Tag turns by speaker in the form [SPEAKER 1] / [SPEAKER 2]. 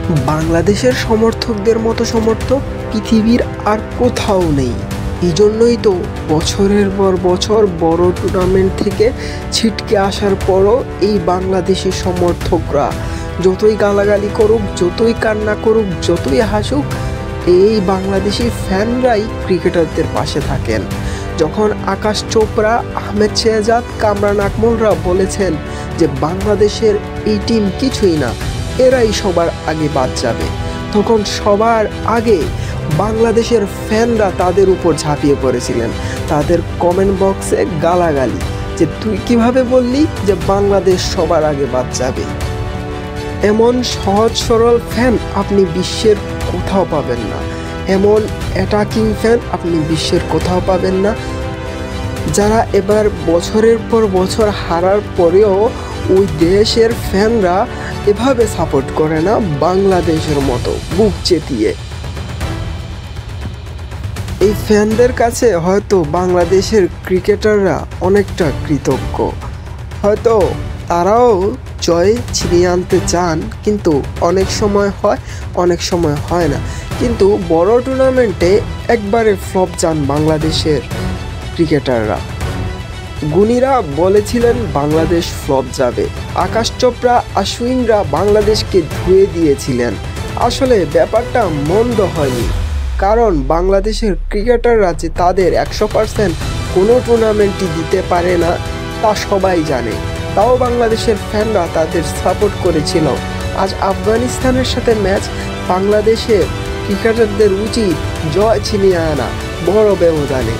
[SPEAKER 1] বাংলাদেশের সমর্থকদের মতো সমর্থক পৃথিবীর আর কোথাও নেই। এই জন্যই তো বছরের পর বছর বড় টুর্নামেন্ট থেকে ছিটকে আসার পরও এই বাংলাদেশি সমর্থকরা যতই গালাগালি করুক, যতই কান্না করুক, যতই হাসুক, এই বাংলাদেশি ফ্যানরাই ক্রিকেটারদের পাশে থাকেন। যখন আকাশ চোপড়া, আহমেদ শেহজাদ, কামরান আকমলরা বলেছেন যে বাংলাদেশের এই টিম কিছুই না, এরাই সবার আগে বাদ যাবে, তখন সবার আগে বাংলাদেশের ফ্যানরা তাদের উপর ঝাঁপিয়ে পড়েছিলেন। তাদের কমেন্ট বক্সে গালাগালি যে তুই কিভাবে বললি যে বাংলাদেশ সবার আগে বাদ যাবে। এমন সহজ সরল ফ্যান আপনি বিশ্বের কোথাও পাবেন না, এমন অ্যাটাকিং ফ্যান আপনি বিশ্বের কোথাও পাবেন না, যারা এবার বছরের পর বছর হারার পরেও ওই দেশের ফ্যানরা এভাবে সাপোর্ট করে না বাংলাদেশের মতো বুক চেতিয়ে। এই ফ্যানদের কাছে হয়তো বাংলাদেশের ক্রিকেটাররা অনেকটা কৃতজ্ঞ। হয়তো তারাও জয় ছিনিয়ে আনতে চান, কিন্তু অনেক সময় হয়, অনেক সময় হয় না। কিন্তু বড় টুর্নামেন্টে একবারে ফ্লপ যান বাংলাদেশের ক্রিকেটাররা। গুণীরা বলেছিলেন বাংলাদেশ ফ্লপ যাবে, আকাশ চোপড়া, আশ্বিনরা বাংলাদেশকে ধুয়ে দিয়েছিলেন। আসলে ব্যাপারটা মন্দ হয়নি, কারণ বাংলাদেশের ক্রিকেটাররা যে তাদের 100% কোনো টুর্নামেন্টই দিতে পারে না তা সবাই জানে। তাও বাংলাদেশের ফ্যানরা তাদের সাপোর্ট করেছিল। আজ আফগানিস্তানের সাথে ম্যাচ, বাংলাদেশের ক্রিকেটারদের উচিত জয় ছিনিয়ে আনা বড় ব্যবধানে।